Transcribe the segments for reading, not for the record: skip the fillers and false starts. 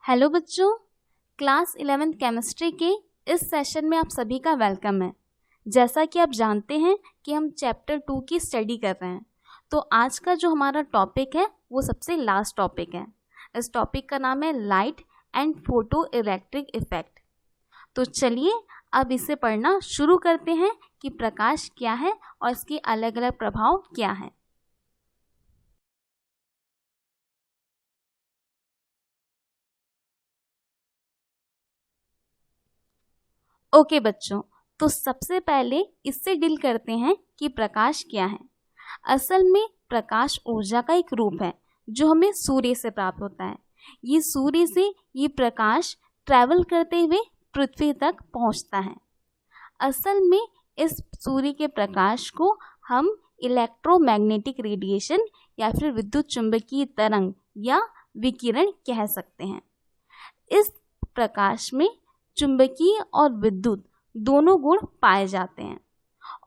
Hello बच्चों, class 11th chemistry के इस सेशन में आप सभी का वेलकम है। जैसा कि आप जानते हैं कि हम चैप्टर 2 की स्टडी कर रहे हैं, तो आज का जो हमारा टॉपिक है वो सबसे लास्ट टॉपिक है। इस टॉपिक का नाम है light and photo electric effect. तो चलिए अब इसे पढ़ना शुरू करते हैं कि प्रकाश क्या है और इसके अलग अलग प्रभाव क्या हैं। ओके बच्चों, तो सबसे पहले इससे डील करते हैं कि प्रकाश क्या है। असल में प्रकाश ऊर्जा का एक रूप है जो हमें सूर्य से प्राप्त होता है। ये सूर्य से ये प्रकाश ट्रैवल करते हुए पृथ्वी तक पहुंचता है। असल में इस सूर्य के प्रकाश को हम इलेक्ट्रोमैग्नेटिक रेडिएशन या फिर विद्युत चुंबकीय तरंग या विकिरण कह सकते हैं। इस प्रकाश में चुंबकीय और विद्युत दोनों गुण पाए जाते हैं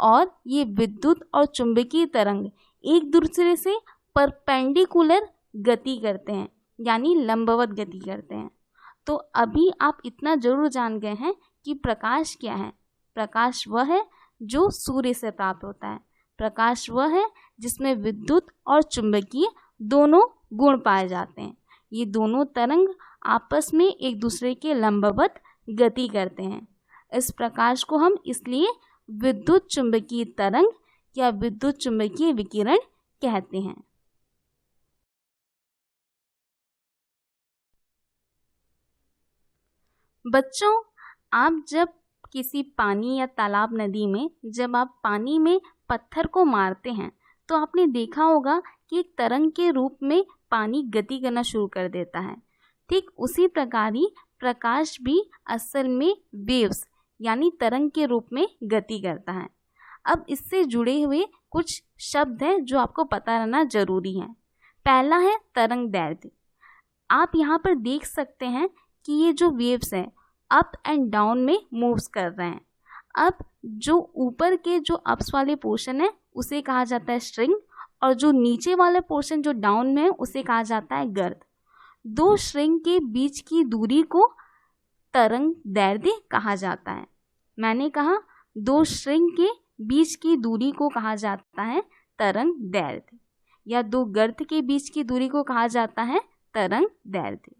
और ये विद्युत और चुंबकीय तरंग एक दूसरे से परपेंडिकुलर गति करते हैं, यानी लंबवत गति करते हैं। तो अभी आप इतना जरूर जान गए हैं कि प्रकाश क्या है। प्रकाश वह है जो सूर्य से प्राप्त होता है। प्रकाश वह है जिसमें विद्युत और चुंबकीय दोनों गुण पाए जाते हैं। ये दोनों तरंग आपस में एक दूसरे के लंबवत गति करते हैं। इस प्रकाश को हम इसलिए विद्युत चुंबकीय तरंग या विद्युत चुंबकीय विकिरण कहते हैं। बच्चों, आप जब किसी पानी या तालाब नदी में जब आप पानी में पत्थर को मारते हैं तो आपने देखा होगा कि एक तरंग के रूप में पानी गति करना शुरू कर देता है। ठीक उसी प्रकार ही प्रकाश भी असल में वेव्स यानी तरंग के रूप में गति करता है। अब इससे जुड़े हुए कुछ शब्द हैं जो आपको पता रहना जरूरी है। पहला है तरंग दैर्ध्य। आप यहाँ पर देख सकते हैं कि ये जो वेव्स हैं अप एंड डाउन में मूव्स कर रहे हैं। अब जो ऊपर के जो अप्स वाले पोर्शन है उसे कहा जाता है स्ट्रिंग और जो नीचे वाला पोर्शन जो डाउन में है उसे कहा जाता है गर्त। दो स्ट्रिंग के बीच की दूरी को तरंग दैर्ध्य कहा जाता है। मैंने कहा दो स्ट्रिंग के बीच की दूरी को कहा जाता है तरंग दैर्ध्य, या दो गर्त के बीच की दूरी को कहा जाता है तरंग दैर्ध्य।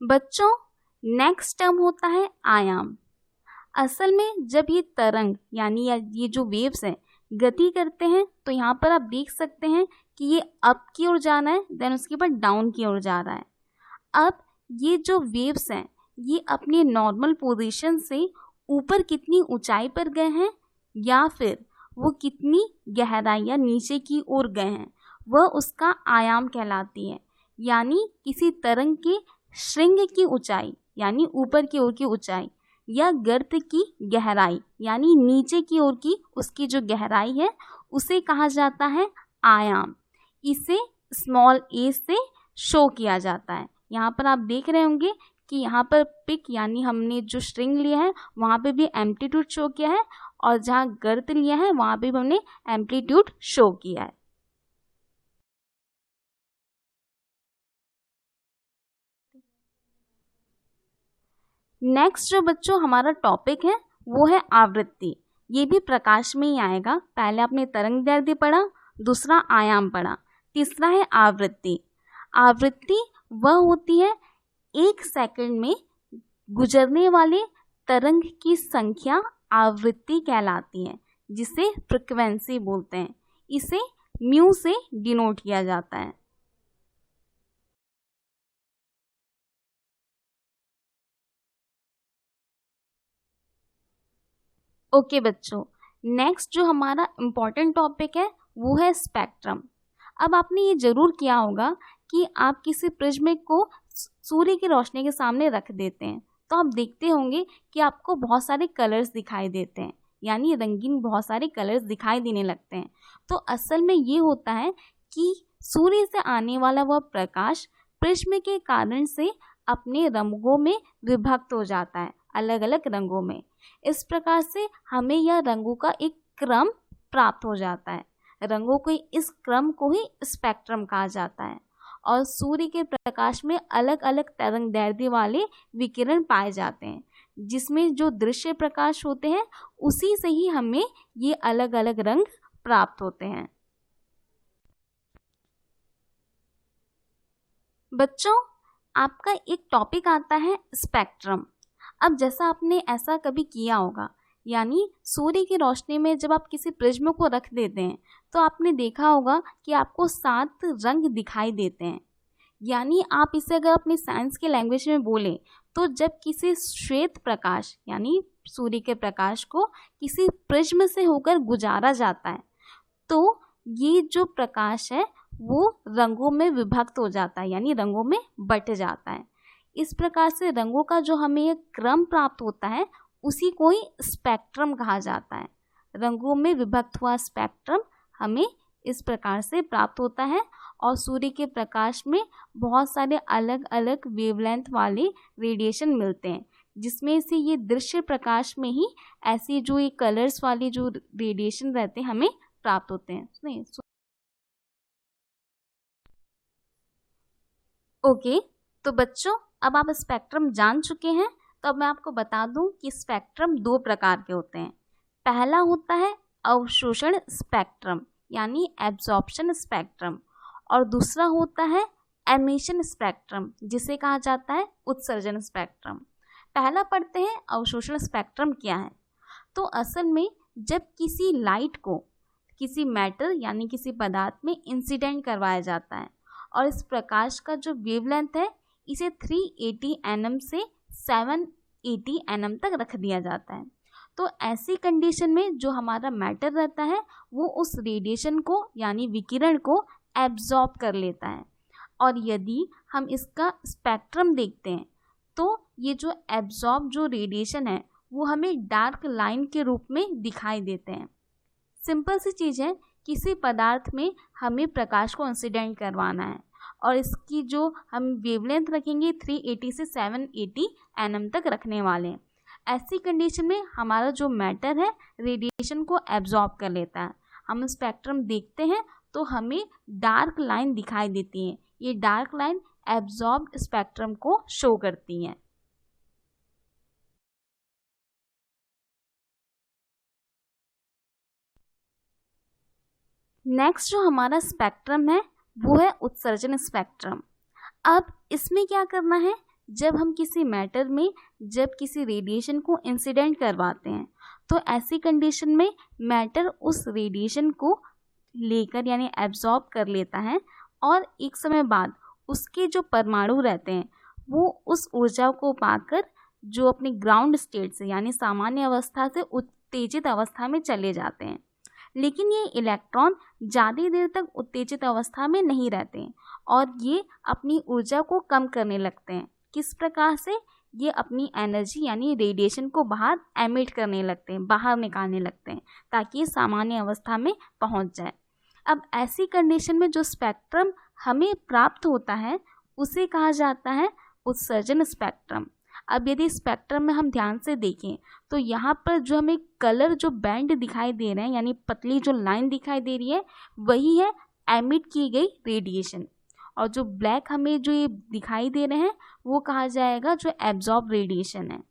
बच्चों, नेक्स्ट टर्म होता है आयाम। असल में जब ये तरंग यानी ये जो वेव्स हैं गति करते हैं तो यहाँ पर आप देख सकते हैं कि ये अप की ओर जाना है, देन उसके बाद डाउन की ओर जा रहा है। अब ये जो वेव्स हैं ये अपने नॉर्मल पोजीशन से ऊपर कितनी ऊंचाई पर गए हैं या फिर वो कितनी गहराई या नीचे की ओर गए हैं, वह उसका आयाम कहलाती है। यानी किसी तरंग के श्रृंग की ऊंचाई यानी ऊपर की ओर की ऊंचाई या गर्त की गहराई यानी नीचे की ओर की उसकी जो गहराई है उसे कहा जाता है आयाम। इसे स्मॉल a से शो किया जाता है। यहाँ पर आप देख रहे होंगे कि यहाँ पर पिक यानी हमने जो स्ट्रिंग लिया है वहाँ पे भी एम्पलीट्यूड शो किया है और जहाँ गर्त लिया है वहाँ पे भी हमने एम्पलीट्यूड शो किया है। नेक्स्ट जो बच्चों हमारा टॉपिक है वो है आवृत्ति। ये भी प्रकाश में ही आएगा। पहले आपने तरंग दैर्ध्य पढ़ा, दूसरा आयाम पढ़ा, तीसरा है आवृत्ति। आवृत्ति वह होती है एक सेकंड में गुजरने वाले तरंग की संख्या आवृत्ति कहलाती है, जिसे फ्रीक्वेंसी बोलते हैं। इसे म्यू से डिनोट किया जाता है। ओके बच्चों, नेक्स्ट जो हमारा इम्पॉर्टेंट टॉपिक है वो है स्पेक्ट्रम। अब आपने ये जरूर किया होगा कि आप किसी प्रिज्म को सूर्य की रोशनी के सामने रख देते हैं तो आप देखते होंगे कि आपको बहुत सारे कलर्स दिखाई देते हैं, यानी रंगीन बहुत सारे कलर्स दिखाई देने लगते हैं। तो असल में ये होता है कि सूर्य से आने वाला वह प्रकाश प्रिज्म के कारण से अपने रंगों में विभक्त हो जाता है, अलग अलग रंगों में। इस प्रकार से हमें यह रंगों का एक क्रम प्राप्त हो जाता है। रंगों के इस क्रम को ही स्पेक्ट्रम कहा जाता है। और सूर्य के प्रकाश में अलग अलग तरंगदैर्ध्य वाले विकिरण पाए जाते हैं, जिसमें जो दृश्य प्रकाश होते हैं उसी से ही हमें ये अलग अलग रंग प्राप्त होते हैं। बच्चों, आपका एक टॉपिक आता है स्पेक्ट्रम। अब जैसा आपने ऐसा कभी किया होगा, यानी सूर्य की रोशनी में जब आप किसी प्रिज्म को रख देते हैं तो आपने देखा होगा कि आपको 7 रंग दिखाई देते हैं। यानी आप इसे अगर अपनी साइंस के लैंग्वेज में बोलें तो जब किसी श्वेत प्रकाश यानी सूर्य के प्रकाश को किसी प्रिज्म से होकर गुजारा जाता है तो ये जो प्रकाश है वो रंगों में विभक्त हो जाता है, यानी रंगों में बट जाता है। इस प्रकार से रंगों का जो हमें एक क्रम प्राप्त होता है उसी को ही स्पेक्ट्रम कहा जाता है। रंगों में विभक्त हुआ स्पेक्ट्रम हमें इस प्रकार से प्राप्त होता है। और सूर्य के प्रकाश में बहुत सारे अलग अलग वेवलेंथ वाले रेडिएशन मिलते हैं, जिसमें से ये दृश्य प्रकाश में ही ऐसी जो ये कलर्स वाली जो रेडिएशन रहते हैं हमें प्राप्त होते हैं। ओके, तो बच्चों अब आप स्पेक्ट्रम जान चुके हैं, तो अब मैं आपको बता दूं कि स्पेक्ट्रम 2 प्रकार के होते हैं। पहला होता है अवशोषण स्पेक्ट्रम यानी एब्जॉर्प्शन स्पेक्ट्रम, और दूसरा होता है एमिशन स्पेक्ट्रम जिसे कहा जाता है उत्सर्जन स्पेक्ट्रम। पहला पढ़ते हैं अवशोषण स्पेक्ट्रम क्या है। तो असल में जब किसी लाइट को किसी मैटर यानी किसी पदार्थ में इंसिडेंट करवाया जाता है और इस प्रकाश का जो वेवलेंथ है इसे 380 nm से 780 nm तक रख दिया जाता है, तो ऐसी कंडीशन में जो हमारा मैटर रहता है वो उस रेडिएशन को यानी विकिरण को एब्जॉर्ब कर लेता है। और यदि हम इसका स्पेक्ट्रम देखते हैं तो ये जो एब्जॉर्ब जो रेडिएशन है वो हमें डार्क लाइन के रूप में दिखाई देते हैं। सिंपल सी चीज़ है, किसी पदार्थ में हमें प्रकाश को इंसिडेंट करवाना है और इसकी जो हम वेवलेंथ रखेंगे 380 से 780 nm तक रखने वाले हैं। ऐसी कंडीशन में हमारा जो मैटर है रेडिएशन को एब्जॉर्ब कर लेता है। हम स्पेक्ट्रम देखते हैं तो हमें डार्क लाइन दिखाई देती है। ये डार्क लाइन एब्जॉर्ब स्पेक्ट्रम को शो करती हैं। नेक्स्ट जो हमारा स्पेक्ट्रम है वो है उत्सर्जन स्पेक्ट्रम। अब इसमें क्या करना है, जब हम किसी मैटर में जब किसी रेडिएशन को इंसिडेंट करवाते हैं तो ऐसी कंडीशन में मैटर उस रेडिएशन को लेकर यानी एब्जॉर्ब कर लेता है और एक समय बाद उसके जो परमाणु रहते हैं वो उस ऊर्जा को पाकर जो अपनी ग्राउंड स्टेट से यानी सामान्य अवस्था से उत्तेजित अवस्था में चले जाते हैं। लेकिन ये इलेक्ट्रॉन ज़्यादा देर तक उत्तेजित अवस्था में नहीं रहते हैं और ये अपनी ऊर्जा को कम करने लगते हैं। किस प्रकार से, ये अपनी एनर्जी यानी रेडिएशन को बाहर एमिट करने लगते हैं, बाहर निकालने लगते हैं ताकि ये सामान्य अवस्था में पहुंच जाए। अब ऐसी कंडीशन में जो स्पेक्ट्रम हमें प्राप्त होता है उसे कहा जाता है उत्सर्जन स्पेक्ट्रम। अब यदि स्पेक्ट्रम में हम ध्यान से देखें तो यहाँ पर जो हमें कलर जो बैंड दिखाई दे रहे हैं यानी पतली जो लाइन दिखाई दे रही है वही है एमिट की गई रेडिएशन, और जो ब्लैक हमें जो ये दिखाई दे रहे हैं वो कहा जाएगा जो एब्जॉर्ब रेडिएशन है।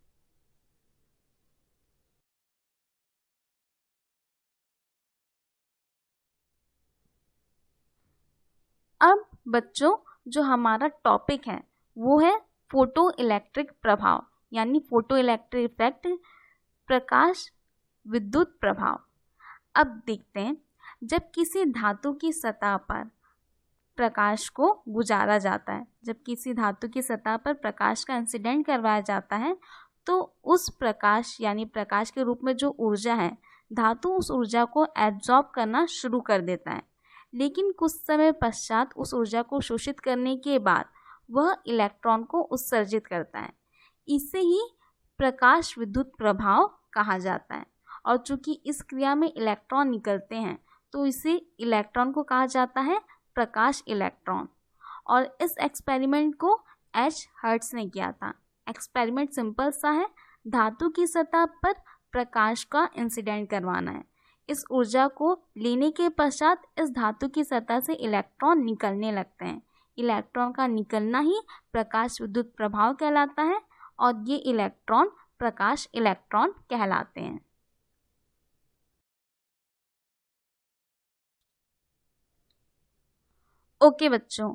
अब बच्चों जो हमारा टॉपिक है वो है फोटो इलेक्ट्रिक प्रभाव यानी फोटो इलेक्ट्रिक इफेक्ट, प्रकाश विद्युत प्रभाव। अब देखते हैं, जब किसी धातु की सतह पर प्रकाश को गुजारा जाता है, जब किसी धातु की सतह पर प्रकाश का इंसिडेंट करवाया जाता है तो उस प्रकाश यानी प्रकाश के रूप में जो ऊर्जा है धातु उस ऊर्जा को एब्जॉर्ब करना शुरू कर देता है। लेकिन कुछ समय पश्चात उस ऊर्जा को शोषित करने के बाद वह इलेक्ट्रॉन को उत्सर्जित करता है। इसे ही प्रकाश विद्युत प्रभाव कहा जाता है। और चूंकि इस क्रिया में इलेक्ट्रॉन निकलते हैं तो इसे इलेक्ट्रॉन को कहा जाता है प्रकाश इलेक्ट्रॉन। और इस एक्सपेरिमेंट को एच हर्ट्ज ने किया था। एक्सपेरिमेंट सिंपल सा है, धातु की सतह पर प्रकाश का इंसिडेंट करवाना है। इस ऊर्जा को लेने के पश्चात इस धातु की सतह से इलेक्ट्रॉन निकलने लगते हैं। इलेक्ट्रॉन का निकलना ही प्रकाश विद्युत प्रभाव कहलाता है और ये इलेक्ट्रॉन प्रकाश इलेक्ट्रॉन कहलाते हैं। ओके बच्चों,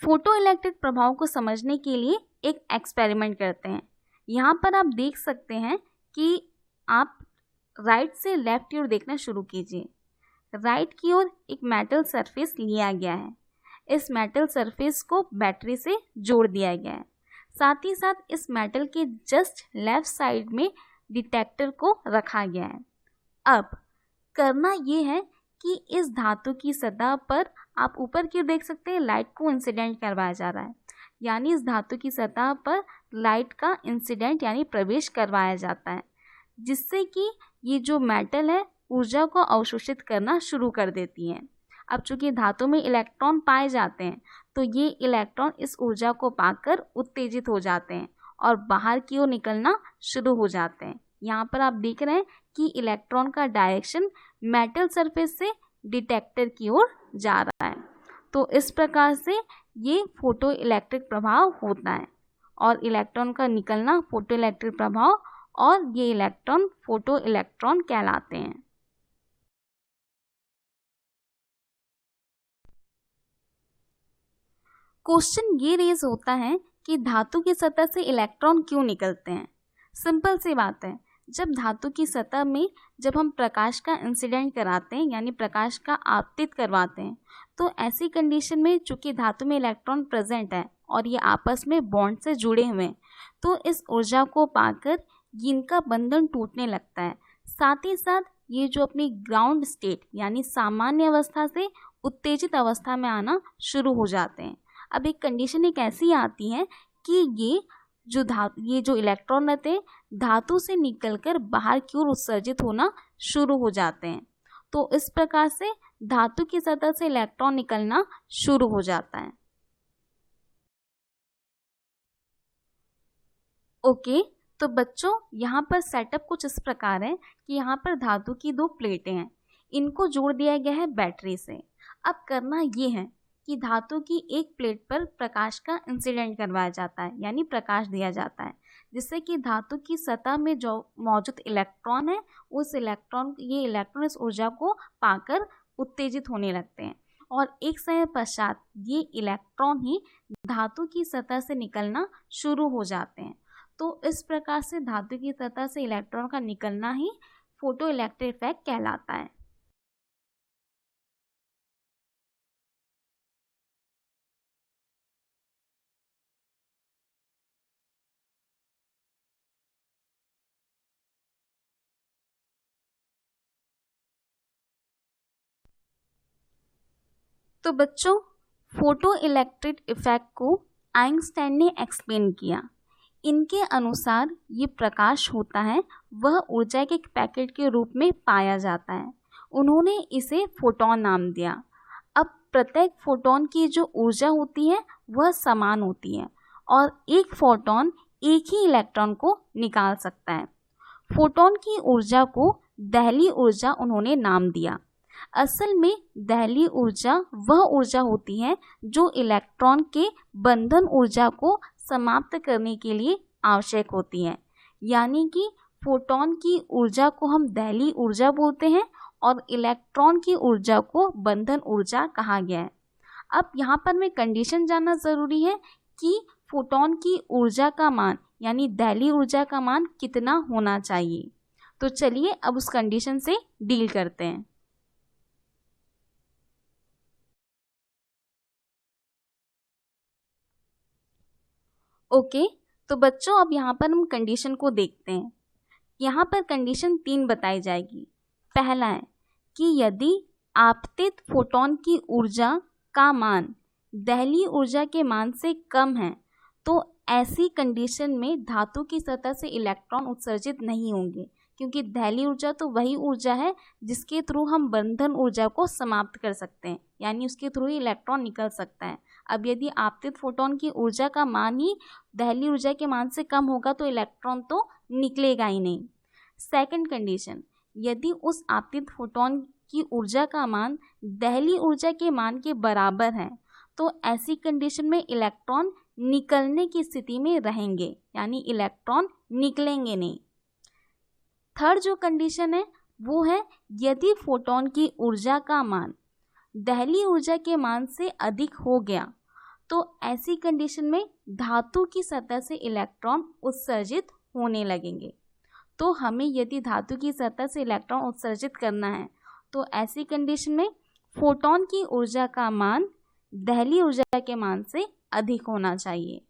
फोटो इलेक्ट्रिक प्रभाव को समझने के लिए एक एक्सपेरिमेंट करते हैं। यहाँ पर आप देख सकते हैं कि आप राइट से लेफ्ट की ओर देखना शुरू कीजिए। राइट की ओर एक मेटल सरफेस लिया गया है। इस मेटल सरफेस को बैटरी से जोड़ दिया गया है। साथ ही साथ इस मेटल के जस्ट लेफ्ट साइड में डिटेक्टर को रखा गया है। अब करना ये है कि इस धातु की सतह पर आप ऊपर की देख सकते हैं लाइट को इंसिडेंट करवाया जा रहा है, यानी इस धातु की सतह पर लाइट का इंसिडेंट यानी प्रवेश करवाया जाता है, जिससे कि ये जो मेटल है ऊर्जा को अवशोषित करना शुरू कर देती है। अब चूंकि धातु में इलेक्ट्रॉन पाए जाते हैं तो ये इलेक्ट्रॉन इस ऊर्जा को पाकर उत्तेजित हो जाते हैं और बाहर की ओर निकलना शुरू हो जाते हैं। यहाँ पर आप देख रहे हैं कि इलेक्ट्रॉन का डायरेक्शन मेटल सरफेस से डिटेक्टर की ओर जा रहा है। तो इस प्रकार से ये फोटो इलेक्ट्रिक प्रभाव होता है और इलेक्ट्रॉन का निकलना फोटो इलेक्ट्रिक प्रभाव, और ये इलेक्ट्रॉन फोटो इलेक्ट्रॉन कहलाते हैं। क्वेश्चन ये रेज होता है कि धातु की सतह से इलेक्ट्रॉन क्यों निकलते हैं। सिंपल सी बात है, जब धातु की सतह में जब हम प्रकाश का इंसिडेंट कराते हैं यानी प्रकाश का आपतित करवाते हैं, तो ऐसी कंडीशन में चूंकि धातु में इलेक्ट्रॉन प्रेजेंट है और ये आपस में बॉन्ड से जुड़े हुए हैं, तो इस ऊर्जा को पाकर इनका बंधन टूटने लगता है। साथ ही साथ ये जो अपनी ग्राउंड स्टेट यानी सामान्य अवस्था से उत्तेजित अवस्था में आना शुरू हो जाते हैं। अब एक कंडीशन एक ऐसी आती है कि ये जो इलेक्ट्रॉन रहते हैं धातु से निकलकर बाहर की ओर उत्सर्जित होना शुरू हो जाते हैं। तो इस प्रकार से धातु की सतह से इलेक्ट्रॉन निकलना शुरू हो जाता है। ओके, तो बच्चों यहाँ पर सेटअप कुछ इस प्रकार है कि यहाँ पर धातु की दो प्लेटें हैं, इनको जोड़ दिया गया है बैटरी से। अब करना ये है कि धातु की एक प्लेट पर प्रकाश का इंसिडेंट करवाया जाता है यानी प्रकाश दिया जाता है, जिससे कि धातु की सतह में जो मौजूद इलेक्ट्रॉन है ये इलेक्ट्रॉन इस ऊर्जा को पाकर उत्तेजित होने लगते हैं और एक समय पश्चात ये इलेक्ट्रॉन ही धातु की सतह से निकलना शुरू हो जाते हैं। तो इस प्रकार से धातु की सतह से इलेक्ट्रॉन का निकलना ही फोटो इलेक्ट्रिक इफेक्ट कहलाता है। तो बच्चों, फोटो इलेक्ट्रिक इफेक्ट को आइंस्टाइन ने एक्सप्लेन किया। इनके अनुसार ये प्रकाश होता है वह ऊर्जा के एक पैकेट के रूप में पाया जाता है। उन्होंने इसे फोटोन नाम दिया। अब प्रत्येक फोटोन की जो ऊर्जा होती है वह समान होती है और एक फोटोन एक ही इलेक्ट्रॉन को निकाल सकता है। फोटोन की ऊर्जा को दहली ऊर्जा उन्होंने नाम दिया। असल में दहली ऊर्जा वह ऊर्जा होती है जो इलेक्ट्रॉन के बंधन ऊर्जा को समाप्त करने के लिए आवश्यक होती है, यानी कि फोटोन की ऊर्जा को हम दहली ऊर्जा बोलते हैं और इलेक्ट्रॉन की ऊर्जा को बंधन ऊर्जा कहा गया है। अब यहाँ पर में कंडीशन जानना ज़रूरी है कि फोटोन की ऊर्जा का मान यानी दहली ऊर्जा का मान कितना होना चाहिए। तो चलिए अब उस कंडीशन से डील करते हैं। ओके, तो बच्चों अब यहाँ पर हम कंडीशन को देखते हैं। यहाँ पर कंडीशन 3 बताई जाएगी। पहला है कि यदि आपतित फोटोन की ऊर्जा का मान दहली ऊर्जा के मान से कम है तो ऐसी कंडीशन में धातु की सतह से इलेक्ट्रॉन उत्सर्जित नहीं होंगे, क्योंकि दहली ऊर्जा तो वही ऊर्जा है जिसके थ्रू हम बंधन ऊर्जा को समाप्त कर सकते हैं, यानी उसके थ्रू ही इलेक्ट्रॉन निकल सकता है। अब यदि आपतित फोटोन की ऊर्जा का मान ही दहली ऊर्जा के मान से कम होगा तो इलेक्ट्रॉन तो निकलेगा ही नहीं। सेकंड कंडीशन, यदि उस आपतित फोटोन की ऊर्जा का मान दहली ऊर्जा के मान के बराबर है तो ऐसी कंडीशन में इलेक्ट्रॉन निकलने की स्थिति में रहेंगे, यानी इलेक्ट्रॉन निकलेंगे नहीं। थर्ड जो कंडीशन है वो है यदि फोटोन की ऊर्जा का मान दहली ऊर्जा के मान से अधिक हो गया तो ऐसी कंडीशन में धातु की सतह से इलेक्ट्रॉन उत्सर्जित होने लगेंगे। तो हमें यदि धातु की सतह से इलेक्ट्रॉन उत्सर्जित करना है तो ऐसी कंडीशन में फोटोन की ऊर्जा का मान दहली ऊर्जा के मान से अधिक होना चाहिए।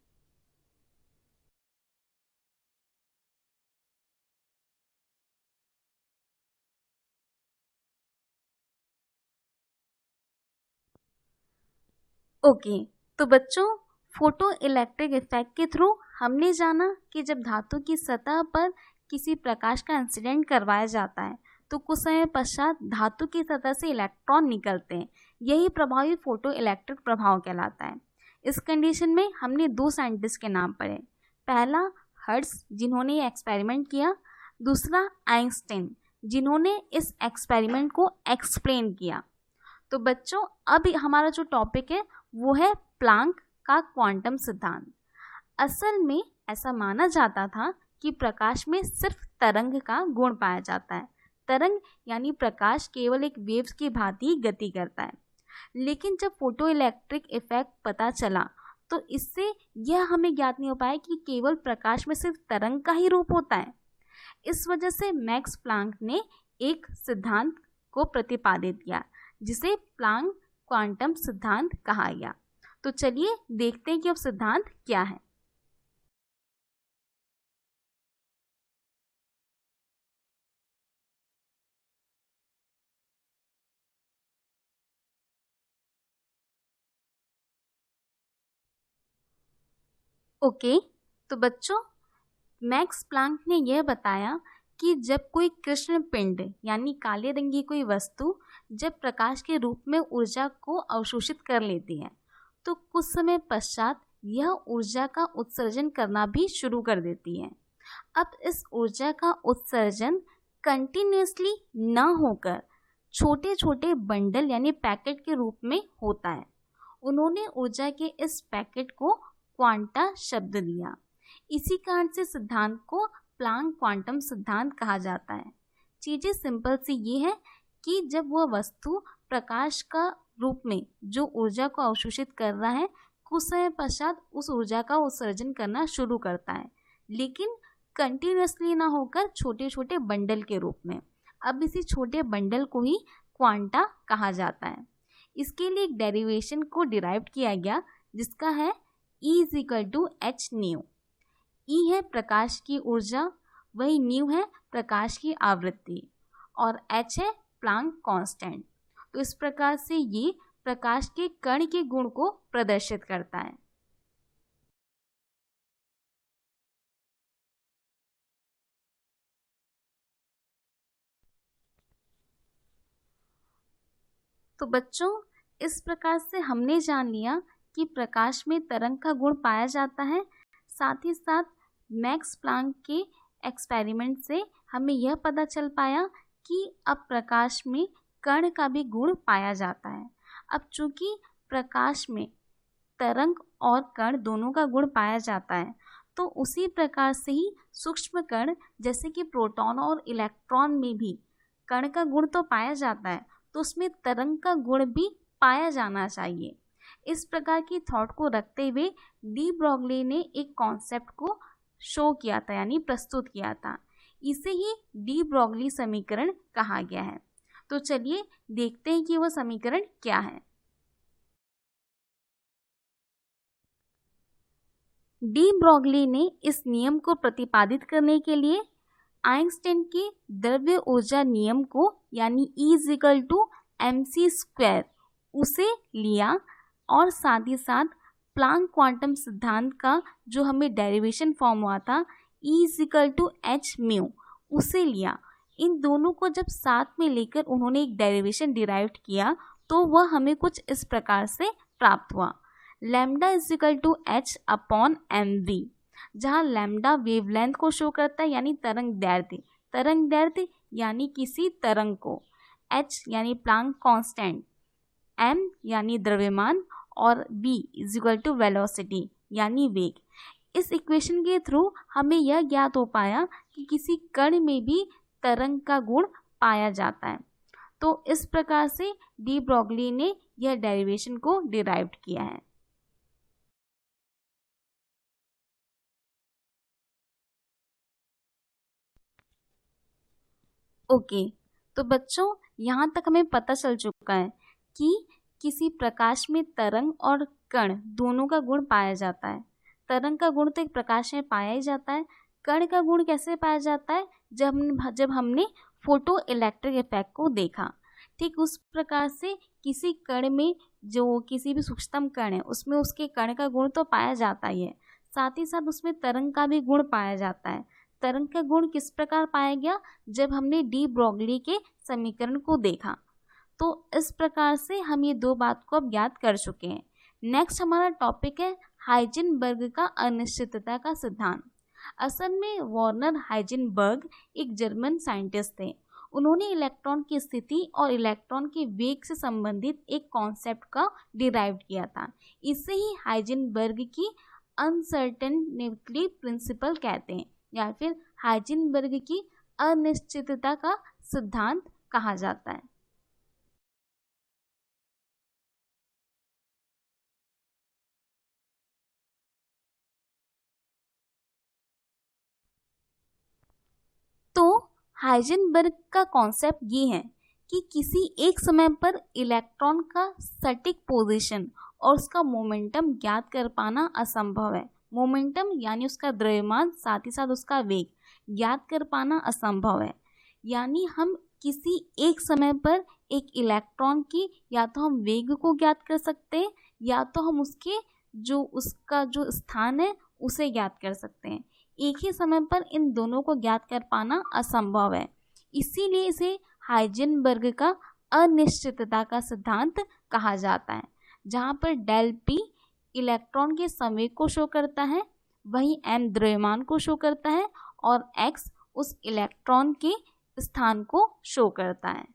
ओके, तो बच्चों फोटो इलेक्ट्रिक इफेक्ट के थ्रू हमने जाना कि जब धातु की सतह पर किसी प्रकाश का इंसिडेंट करवाया जाता है तो कुछ समय पश्चात धातु की सतह से इलेक्ट्रॉन निकलते हैं। यही प्रभाव ही फोटो इलेक्ट्रिक प्रभाव कहलाता है। इस कंडीशन में हमने दो साइंटिस्ट के नाम पढ़े, पहला हर्ट्ज जिन्होंने ये एक्सपेरिमेंट किया, दूसरा आइंस्टाइन जिन्होंने इस एक्सपेरिमेंट को एक्सप्लेन किया। तो बच्चों अब हमारा जो टॉपिक है वो है प्लांक का क्वांटम सिद्धांत। असल में ऐसा माना जाता था कि प्रकाश में सिर्फ तरंग का गुण पाया जाता है। तरंग यानी प्रकाश केवल एक वेव्स की भांति गति करता है। लेकिन जब फोटो इलेक्ट्रिक इफेक्ट पता चला तो इससे यह हमें ज्ञात नहीं हो पाया कि केवल प्रकाश में सिर्फ तरंग का ही रूप होता है। इस वजह से मैक्स प्लांक ने एक सिद्धांत को प्रतिपादित किया जिसे प्लांक क्वांटम सिद्धांत कहा गया। तो चलिए देखते हैं कि अब सिद्धांत क्या है। ओके, तो बच्चों मैक्स प्लांक ने यह बताया कि जब कोई कृष्ण पिंड यानी काले रंग की कोई वस्तु जब प्रकाश के रूप में ऊर्जा को अवशोषित कर लेती है तो कुछ समय पश्चात यह ऊर्जा का उत्सर्जन करना भी शुरू कर देती है। अब इस ऊर्जा का उत्सर्जन कंटिन्यूसली न होकर छोटे छोटे बंडल यानी पैकेट के रूप में होता है। उन्होंने ऊर्जा के इस पैकेट को क्वांटा शब्द दिया। इसी कारण से सिद्धांत को प्लांक क्वांटम सिद्धांत कहा जाता है। चीज़ें सिंपल सी ये है कि जब वह वस्तु प्रकाश का रूप में जो ऊर्जा को अवशोषित कर रहा है कुछ समय पश्चात उस ऊर्जा का उत्सर्जन करना शुरू करता है, लेकिन कंटिन्यूसली ना होकर छोटे छोटे बंडल के रूप में। अब इसी छोटे बंडल को ही क्वांटा कहा जाता है। इसके लिए एक डेरिवेशन को डिराइव किया गया जिसका है E = h न्यू। E है प्रकाश की ऊर्जा, वही न्यू है प्रकाश की आवृत्ति और h है प्लांक कांस्टेंट। तो इस प्रकार से ये प्रकाश के कण के गुण को प्रदर्शित करता है। तो बच्चों इस प्रकार से हमने जान लिया कि प्रकाश में तरंग का गुण पाया जाता है। साथ ही साथ मैक्स प्लांक के एक्सपेरिमेंट से हमें यह पता चल पाया कि अब प्रकाश में कण का भी गुण पाया जाता है। अब चूंकि प्रकाश में तरंग और कण दोनों का गुण पाया जाता है तो उसी प्रकार से ही सूक्ष्म कण जैसे कि प्रोटॉन और इलेक्ट्रॉन में भी कण का गुण तो पाया जाता है तो उसमें तरंग का गुण भी पाया जाना चाहिए। इस प्रकार की थॉट को रखते हुए डी ब्रॉगली ने एक कॉन्सेप्ट को शो किया था यानी प्रस्तुत किया था। इसे ही डी ब्रॉगली समीकरण कहा गया है। तो चलिए देखते हैं कि वह समीकरण क्या है। डी ब्रॉगली ने इस नियम को प्रतिपादित करने के लिए आइंस्टाइन के द्रव्य ऊर्जा नियम को यानी E = mc² उसे लिया और साथ ही साथ प्लांक क्वांटम सिद्धांत का जो हमें डेरिवेशन फॉर्म हुआ था E = h म्यू उसे लिया। इन दोनों को जब साथ में लेकर उन्होंने एक डेरिवेशन डिराइव किया तो वह हमें कुछ इस प्रकार से प्राप्त हुआ। लैम्डा = h/mv, जहाँ लैम्डा वेवलेंथ को शो करता है यानी तरंग दैर्ध्य यानी किसी तरंग को, h यानी प्लांक कांस्टेंट, m यानी द्रव्यमान और v is equal to velocity यानी वेग। इस इक्वेशन के थ्रू हमें यह ज्ञात हो पाया कि किसी कण में भी तरंग का गुण पाया जाता है। तो इस प्रकार से डी ब्रोगली ने यह डेरिवेशन को डिराइव किया है। ओके, तो बच्चों यहाँ तक हमें पता चल चुका है कि किसी प्रकाश में तरंग और कण दोनों का गुण पाया जाता है। तरंग का गुण तो एक प्रकाश में पाया ही जाता है, कण का गुण कैसे पाया जाता है, जब हमने फोटो इलेक्ट्रिक इफेक्ट को देखा। ठीक उस प्रकार से किसी कण में जो किसी भी सूक्ष्मतम कण है उसमें उसके कण का गुण तो पाया जाता ही है, साथ ही साथ उसमें तरंग का भी गुण पाया जाता है। तरंग का गुण किस प्रकार पाया गया, जब हमने डी ब्रोगली के समीकरण को देखा। तो इस प्रकार से हम ये दो बात को अब ज्ञात कर चुके हैं। नेक्स्ट हमारा टॉपिक है हाइजेनबर्ग का अनिश्चितता का सिद्धांत। असल में वर्नर हाइजेनबर्ग एक जर्मन साइंटिस्ट थे। उन्होंने इलेक्ट्रॉन की स्थिति और इलेक्ट्रॉन के वेग से संबंधित एक कॉन्सेप्ट का डिराइव किया था। इसे ही हाइजेनबर्ग की अनसर्टेनिटी प्रिंसिपल कहते हैं या फिर हाइजेनबर्ग की अनिश्चितता का सिद्धांत कहा जाता है। तो हाइजेनबर्ग का कॉन्सेप्ट ये है कि किसी एक समय पर इलेक्ट्रॉन का सटीक पोजीशन और उसका मोमेंटम ज्ञात कर पाना असंभव है। मोमेंटम यानी उसका द्रव्यमान, साथ ही साथ उसका वेग ज्ञात कर पाना असंभव है। यानी हम किसी एक समय पर एक इलेक्ट्रॉन की या तो हम वेग को ज्ञात कर सकते हैं या तो हम उसका जो स्थान है उसे ज्ञात कर सकते हैं। एक ही समय पर इन दोनों को ज्ञात कर पाना असंभव है, इसीलिए इसे हाइजेनबर्ग का अनिश्चितता का सिद्धांत कहा जाता है, जहाँ पर डेल पी इलेक्ट्रॉन के संवेग को शो करता है, वहीं m द्रव्यमान को शो करता है और x उस इलेक्ट्रॉन के स्थान को शो करता है।